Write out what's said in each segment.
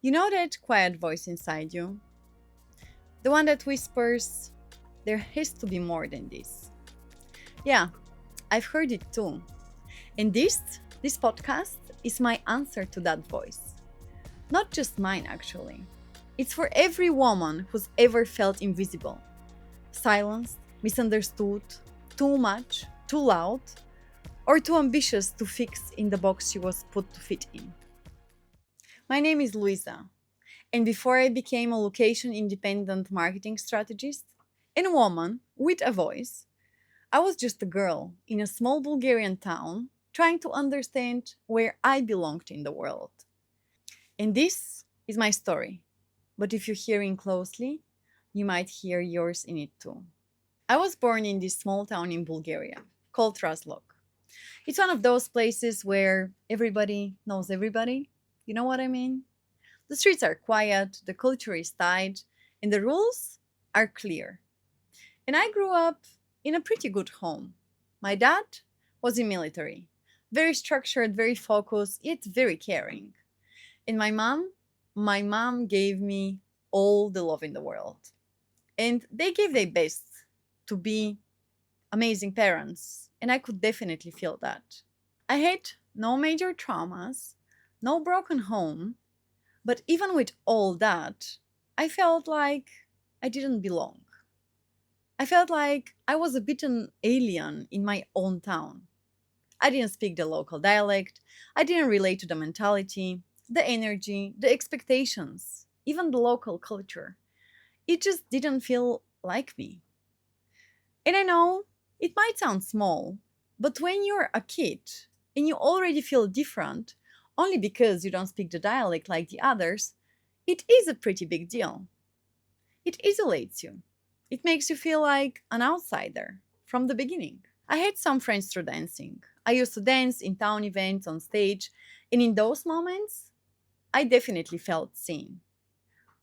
You know that quiet voice inside you? The one that whispers, there has to be more than this. Yeah, I've heard it too. And this podcast is my answer to that voice. Not just mine, actually. It's for every woman who's ever felt invisible, silenced, misunderstood, too much, too loud, or too ambitious to fix in the box she was put to fit in. My name is Luisa, and before I became a location independent marketing strategist and a woman with a voice, I was just a girl in a small Bulgarian town trying to understand where I belonged in the world. And this is my story. But if you're hearing closely, you might hear yours in it too. I was born in this small town in Bulgaria called Razlog. It's one of those places where everybody knows everybody. You know what I mean? The streets are quiet, the culture is tight, and the rules are clear. And I grew up in a pretty good home. My dad was in military, very structured, very focused, yet very caring. And my mom gave me all the love in the world. And they gave their best to be amazing parents, and I could definitely feel that. I had no major traumas, no broken home, but even with all that, I felt like I didn't belong. I felt like I was a bit an alien in my own town. I didn't speak the local dialect, I didn't relate to the mentality, the energy, the expectations, even the local culture. It just didn't feel like me. And I know it might sound small, but when you're a kid and you already feel different only because you don't speak the dialect like the others, it is a pretty big deal. It isolates you. It makes you feel like an outsider from the beginning. I had some friends through dancing. I used to dance in town events on stage, and in those moments, I definitely felt seen.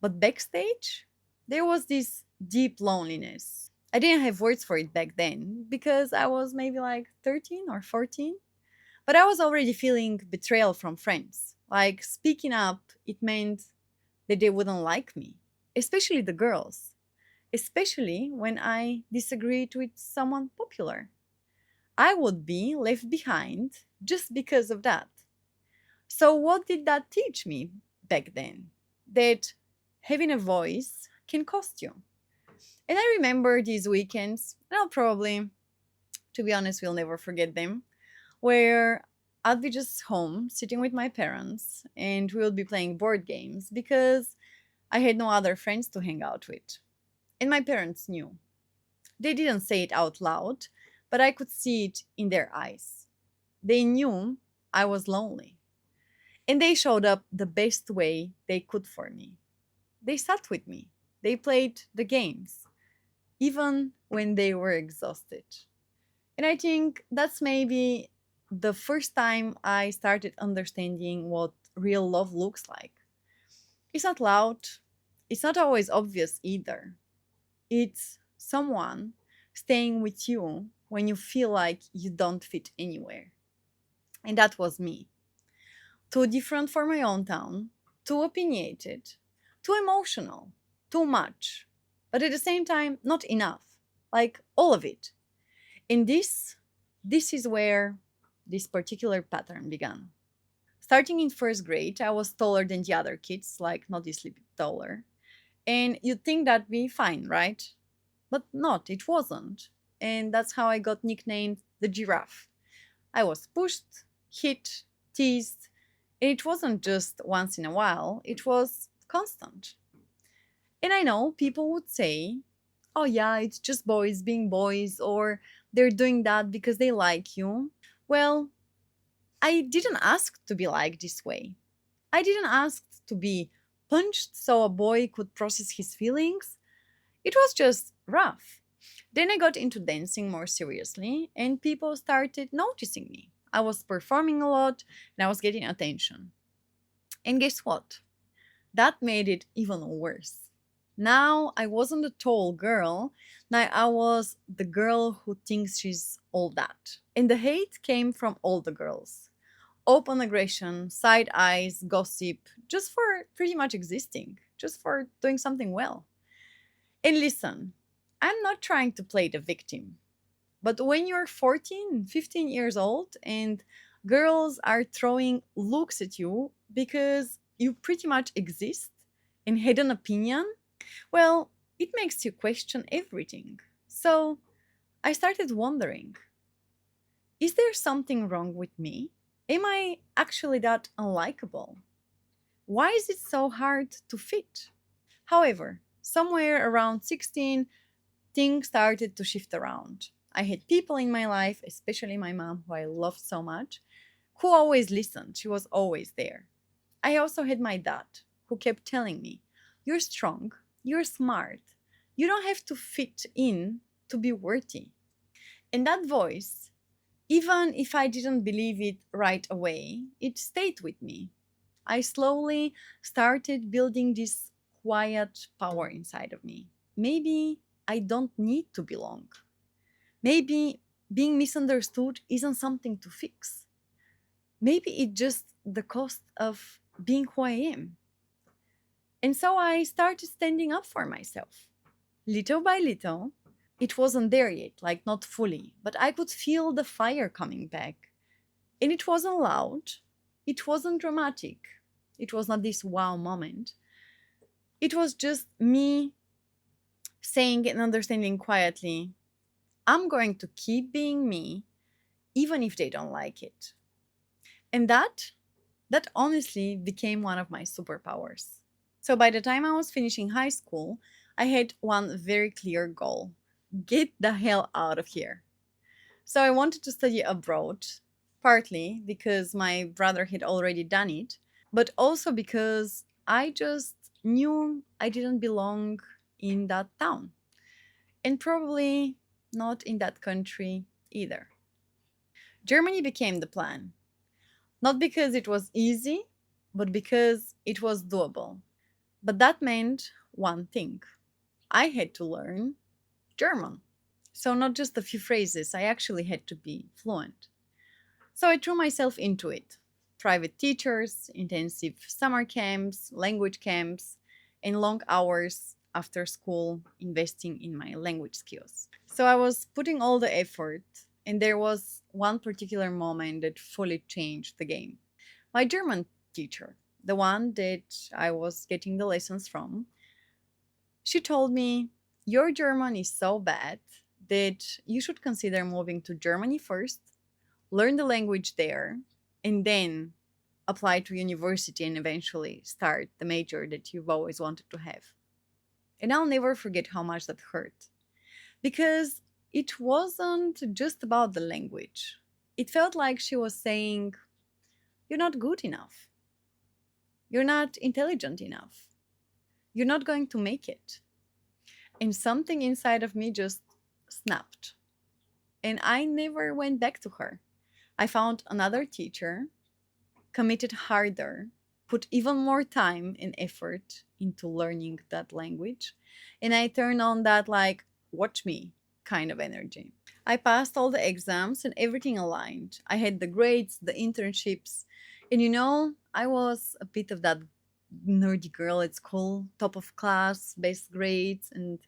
But backstage, there was this deep loneliness. I didn't have words for it back then because I was maybe like 13 or 14. But I was already feeling betrayal from friends. Like speaking up, it meant that they wouldn't like me, especially the girls, especially when I disagreed with someone popular. I would be left behind just because of that. So, what did that teach me back then? That having a voice can cost you. And I remember these weekends, and I'll probably, to be honest, will never forget them, where I'd be just home sitting with my parents and we would be playing board games because I had no other friends to hang out with. And my parents knew. They didn't say it out loud, but I could see it in their eyes. They knew I was lonely. And they showed up the best way they could for me. They sat with me. They played the games, even when they were exhausted. And I think that's maybe the first time I started understanding what real love looks like. It's not loud, it's not always obvious either. It's someone staying with you when you feel like you don't fit anywhere. And that was me. Too different for my own town, too opinionated, too emotional, too much, but at the same time, not enough. Like all of it. And this is where this particular pattern began. Starting in first grade, I was taller than the other kids, like noticeably taller. And you'd think that'd be fine, right? But not, it wasn't. And that's how I got nicknamed the giraffe. I was pushed, hit, teased, and it wasn't just once in a while, it was constant. And I know people would say, oh yeah, it's just boys being boys, or they're doing that because they like you. Well, I didn't ask to be like this way. I didn't ask to be punched so a boy could process his feelings. It was just rough. Then I got into dancing more seriously, and people started noticing me. I was performing a lot and I was getting attention. And guess what? That made it even worse. Now I wasn't a tall girl, now I was the girl who thinks she's all that. And the hate came from all the girls. Open aggression, side eyes, gossip, just for pretty much existing, just for doing something well. And listen, I'm not trying to play the victim, but when you're 14, 15 years old and girls are throwing looks at you because you pretty much exist and had an opinion, well, it makes you question everything. So I started wondering, is there something wrong with me? Am I actually that unlikable? Why is it so hard to fit? However, somewhere around 16, things started to shift around. I had people in my life, especially my mom, who I loved so much, who always listened. She was always there. I also had my dad, who kept telling me, "You're strong, you're smart, you don't have to fit in to be worthy." And that voice, even if I didn't believe it right away, it stayed with me. I slowly started building this quiet power inside of me. Maybe I don't need to belong. Maybe being misunderstood isn't something to fix. Maybe it's just the cost of being who I am. And so I started standing up for myself. Little by little, it wasn't there yet, like not fully, but I could feel the fire coming back. And it wasn't loud, it wasn't dramatic, it was not this wow moment. It was just me saying and understanding quietly, I'm going to keep being me, even if they don't like it. And that honestly became one of my superpowers. So by the time I was finishing high school, I had one very clear goal: get the hell out of here. So I wanted to study abroad, partly because my brother had already done it, but also because I just knew I didn't belong in that town, and probably not in that country either. Germany became the plan, not because it was easy, but because it was doable. But that meant one thing: I had to learn German. So, not just a few phrases, I actually had to be fluent. So, I threw myself into it: private teachers, intensive summer camps, language camps, and long hours after school investing in my language skills. So, I was putting all the effort, and there was one particular moment that fully changed the game. My German teacher, the one that I was getting the lessons from, she told me, "Your German is so bad that you should consider moving to Germany first, learn the language there, and then apply to university and eventually start the major that you've always wanted to have." And I'll never forget how much that hurt, because it wasn't just about the language. It felt like she was saying, "You're not good enough. You're not intelligent enough. You're not going to make it." And something inside of me just snapped. And I never went back to her. I found another teacher, committed harder, put even more time and effort into learning that language. And I turned on that, like, watch me kind of energy. I passed all the exams and everything aligned. I had the grades, the internships. And I was a bit of that nerdy girl at school, top of class, best grades, and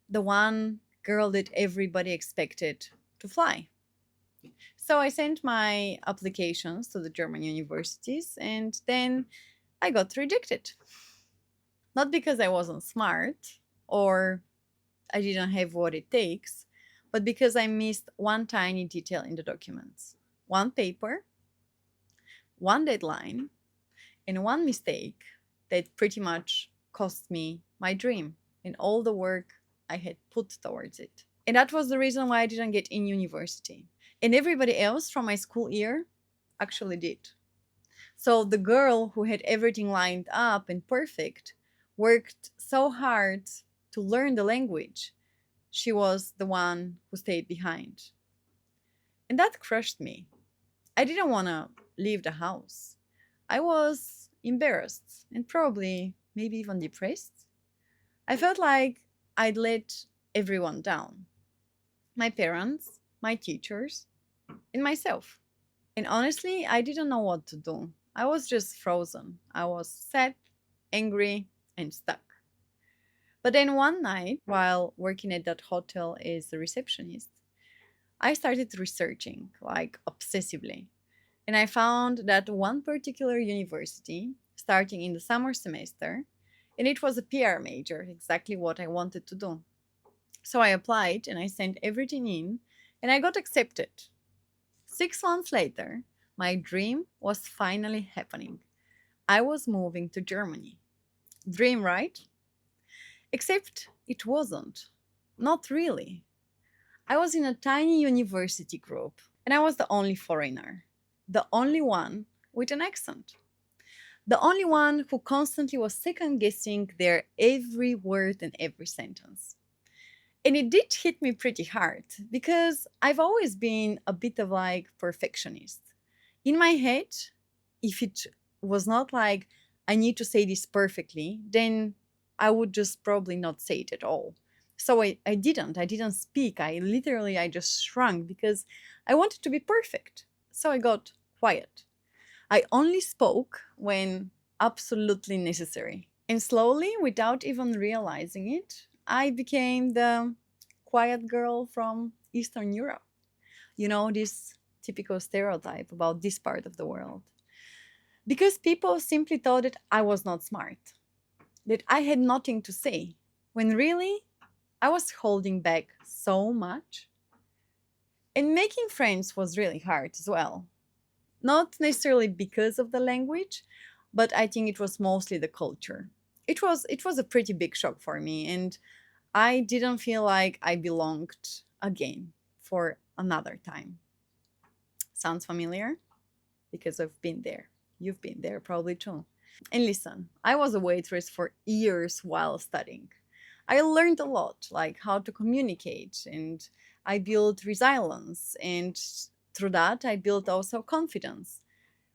the one girl that everybody expected to fly. So I sent my applications to the German universities, and then I got rejected. Not because I wasn't smart or I didn't have what it takes, but because I missed one tiny detail in the documents: one paper, one deadline, and one mistake that pretty much cost me my dream and all the work I had put towards it. And that was the reason why I didn't get in university. And everybody else from my school year actually did. So the girl who had everything lined up and perfect worked so hard to learn the language. She was the one who stayed behind. And that crushed me. I didn't want to leave the house. I was embarrassed and probably maybe even depressed. I felt like I'd let everyone down: my parents, my teachers, and myself. And honestly, I didn't know what to do. I was just frozen. I was sad, angry, and stuck. But then one night, while working at that hotel as a receptionist, I started researching, like obsessively. And I found that one particular university, starting in the summer semester, and it was a PR major, exactly what I wanted to do. So I applied and I sent everything in, and I got accepted. 6 months later, my dream was finally happening. I was moving to Germany. Dream, right? Except it wasn't. Not really. I was in a tiny university group, and I was the only foreigner, the only one with an accent, the only one who constantly was second guessing their every word and every sentence. And it did hit me pretty hard because I've always been a bit of like perfectionist. In my head, if it was not like I need to say this perfectly, then I would just probably not say it at all. So I didn't speak. I just shrunk because I wanted to be perfect. So I got quiet. I only spoke when absolutely necessary. And slowly, without even realizing it, I became the quiet girl from Eastern Europe. You know, this typical stereotype about this part of the world. Because people simply thought that I was not smart, that I had nothing to say, when really I was holding back so much. And making friends was really hard as well. Not necessarily because of the language, but I think it was mostly the culture. It was a pretty big shock for me, and I didn't feel like I belonged again for another time. Sounds familiar? Because I've been there. You've been there probably too. And listen, I was a waitress for years while studying. I learned a lot, like how to communicate, and I built resilience, and through that, I built also confidence.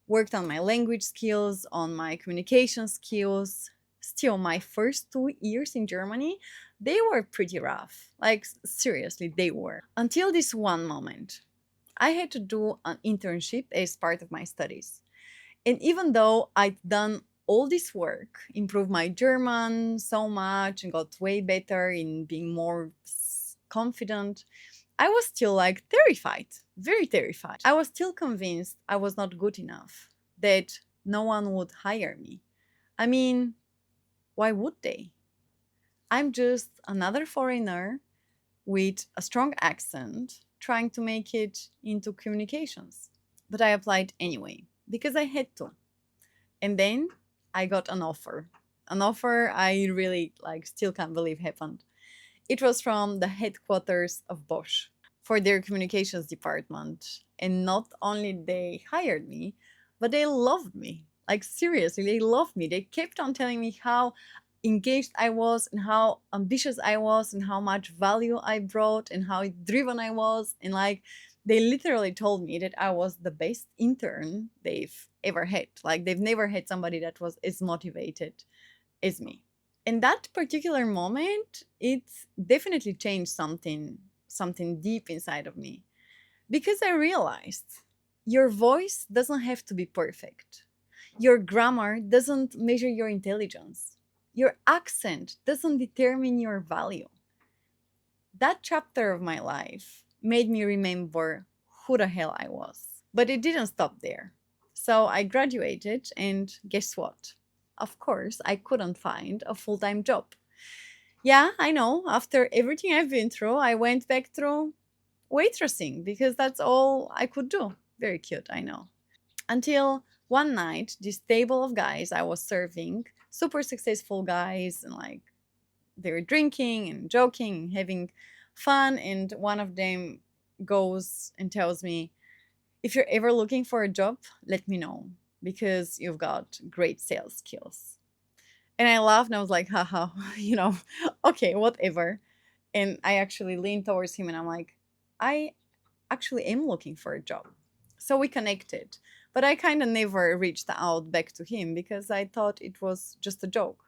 Worked on my language skills, on my communication skills. Still, my first 2 years in Germany, they were pretty rough. Like, seriously, they were. Until this one moment. I had to do an internship as part of my studies. And even though I'd done all this work, improved my German so much, and got way better in being more confident, I was still like terrified, very terrified. I was still convinced I was not good enough, that no one would hire me. I mean, why would they? I'm just another foreigner with a strong accent trying to make it into communications. But I applied anyway because I had to. And then I got an offer. An offer I really like still can't believe happened. It was from the headquarters of Bosch for their communications department. And not only they hired me, but they loved me. Like seriously, they loved me. They kept on telling me how engaged I was and how ambitious I was and how much value I brought and how driven I was. And like they literally told me that I was the best intern they've ever had. Like they've never had somebody that was as motivated as me. In that particular moment, it definitely changed something deep inside of me because I realized your voice doesn't have to be perfect. Your grammar doesn't measure your intelligence. Your accent doesn't determine your value. That chapter of my life made me remember who the hell I was. But it didn't stop there. So I graduated, and guess what? Of course, I couldn't find a full time job. Yeah, I know. After everything I've been through, I went back through waitressing because that's all I could do. Very cute, I know. Until one night, this table of guys I was serving, super successful guys, and like they were drinking and joking and having fun. And one of them goes and tells me, if you're ever looking for a job, let me know because you've got great sales skills. And I laughed and I was like, haha, okay, whatever. And I actually leaned towards him and I'm like, I actually am looking for a job. So we connected. But I kind of never reached out back to him because I thought it was just a joke.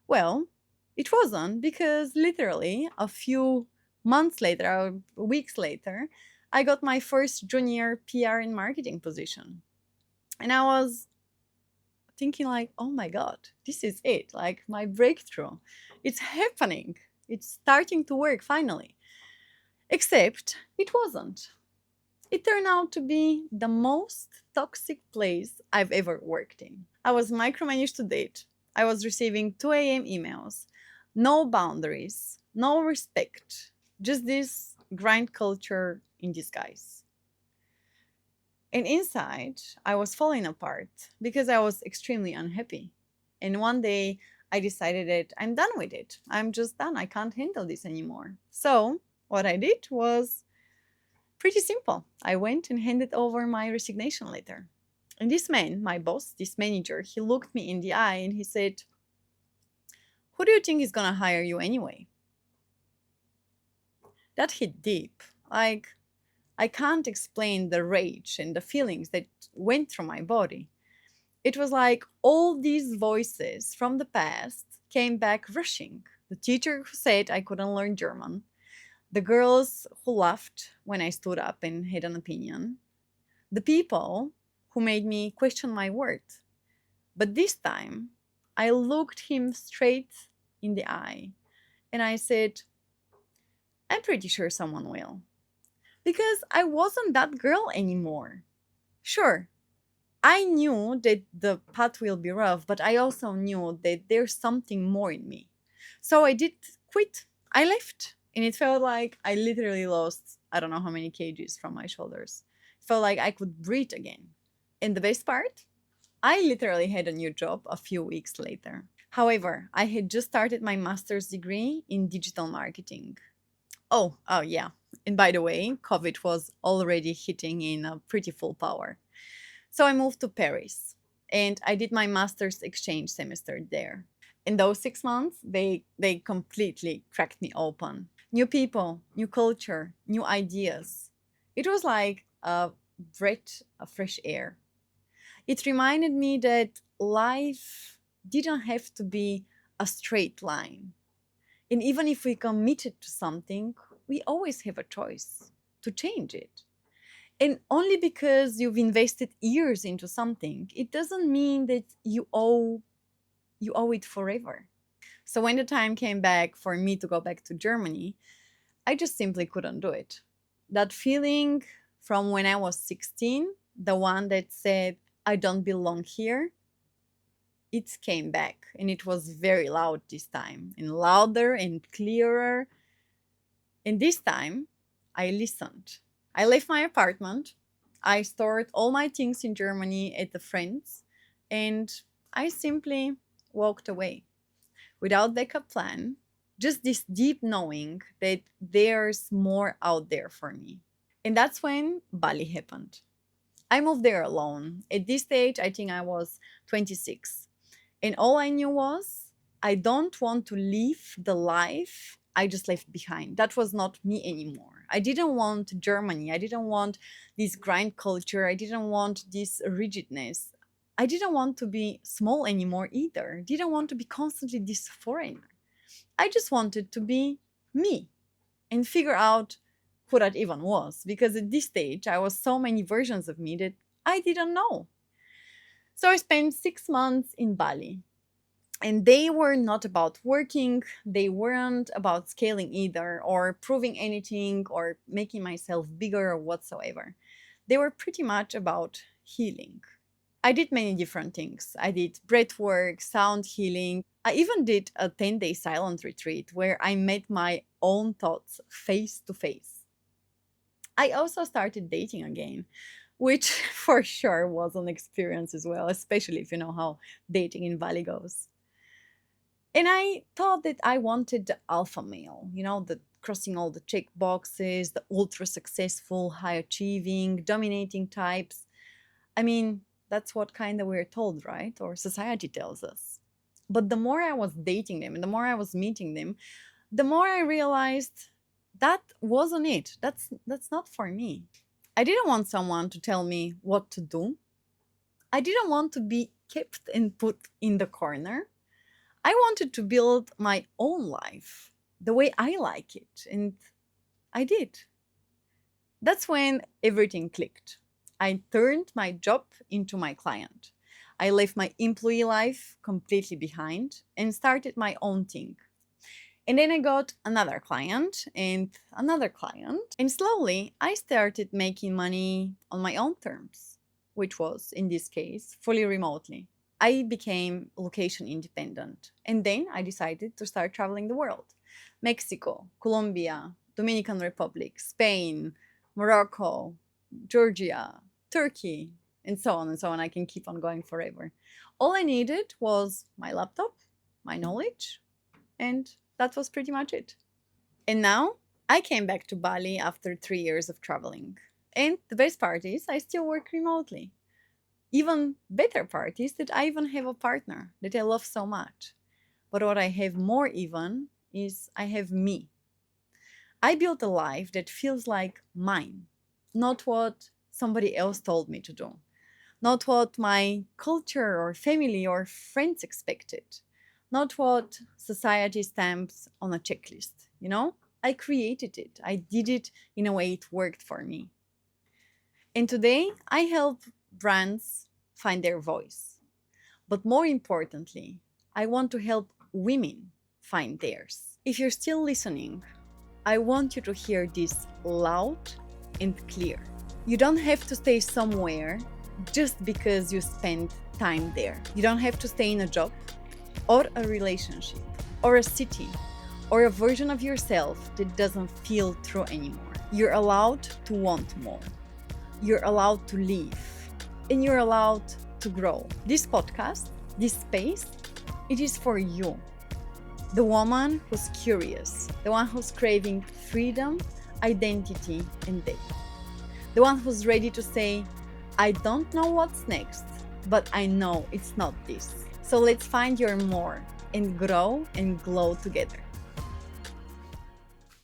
Well, it wasn't because literally a few months later or weeks later, I got my first junior PR and marketing position. And I was thinking like, oh my God, this is it. Like my breakthrough. It's happening. It's starting to work finally. Except it wasn't. It turned out to be the most toxic place I've ever worked in. I was micromanaged to date. I was receiving 2 a.m. emails, no boundaries, no respect, just this grind culture in disguise. And inside, I was falling apart because I was extremely unhappy. And one day, I decided that I'm done with it. I'm just done. I can't handle this anymore. So, what I did was pretty simple. I went and handed over my resignation letter. And this man, my boss, this manager, he looked me in the eye and he said, who do you think is gonna hire you anyway? That hit deep. Like, I can't explain the rage and the feelings that went through my body. It was like all these voices from the past came back rushing. The teacher who said I couldn't learn German, the girls who laughed when I stood up and had an opinion, the people who made me question my worth. But this time, I looked him straight in the eye and I said, I'm pretty sure someone will. Because I wasn't that girl anymore. Sure, I knew that the path will be rough, but I also knew that there's something more in me. So I did quit. I left. And it felt like I literally lost I don't know how many kgs from my shoulders. It felt like I could breathe again. And the best part? I literally had a new job a few weeks later. However, I had just started my master's degree in digital marketing. Oh yeah. And by the way, COVID was already hitting in a pretty full power. So I moved to Paris and I did my master's exchange semester there. In those 6 months, they completely cracked me open. New people, new culture, new ideas. It was like a breath of fresh air. It reminded me that life didn't have to be a straight line. And even if we committed to something, we always have a choice to change it. And only because you've invested years into something, it doesn't mean that you owe it forever. So when the time came back for me to go back to Germany, I just simply couldn't do it. That feeling from when I was 16, the one that said, I don't belong here, it came back. And it was very loud this time, and louder and clearer. And this time, I listened. I left my apartment. I stored all my things in Germany at the friends, and I simply walked away without backup plan. Just this deep knowing that there's more out there for me. And that's when Bali happened. I moved there alone. At this stage, I think I was 26. And all I knew was I don't want to live the life I just left behind. That was not me anymore. I didn't want Germany. I didn't want this grind culture. I didn't want this rigidness. I didn't want to be small anymore either. Didn't want to be constantly this foreigner. I just wanted to be me and figure out who that even was. Because at this stage, I was so many versions of me that I didn't know. So I spent 6 months in Bali. And they were not about working, they weren't about scaling either, or proving anything, or making myself bigger or whatsoever. They were pretty much about healing. I did many different things. I did breath work, sound healing. I even did a 10-day silent retreat where I met my own thoughts face to face. I also started dating again, which for sure was an experience as well, especially if you know how dating in Bali goes. And I thought that I wanted the alpha male, the crossing all the check boxes, the ultra successful, high achieving, dominating types. I mean, that's what kind of we're told, right? Or society tells us. But the more I was dating them and the more I was meeting them, the more I realized that wasn't it. That's not for me. I didn't want someone to tell me what to do. I didn't want to be kept and put in the corner. I wanted to build my own life the way I like it, and I did. That's when everything clicked. I turned my job into my client. I left my employee life completely behind and started my own thing. And then I got another client and another client. And slowly I started making money on my own terms, which was, in this case, fully remotely. I became location independent. And then I decided to start traveling the world: Mexico, Colombia, Dominican Republic, Spain, Morocco, Georgia, Turkey, and so on and so on. I can keep on going forever. All I needed was my laptop, my knowledge, and that was pretty much it. And now I came back to Bali after 3 years of traveling. And the best part is I still work remotely. Even better part is that I even have a partner that I love so much. But what I have more even is I have me. I built a life that feels like mine, not what somebody else told me to do, not what my culture or family or friends expected, not what society stamps on a checklist. I created it. I did it in a way it worked for me. And today I help brands find their voice. But more importantly, I want to help women find theirs. If you're still listening, I want you to hear this loud and clear. You don't have to stay somewhere just because you spend time there. You don't have to stay in a job or a relationship or a city or a version of yourself that doesn't feel true anymore. You're allowed to want more. You're allowed to leave, and you're allowed to grow. This podcast, this space, it is for you. The woman who's curious, the one who's craving freedom, identity, and depth. The one who's ready to say, I don't know what's next, but I know it's not this. So let's find your more and grow and glow together.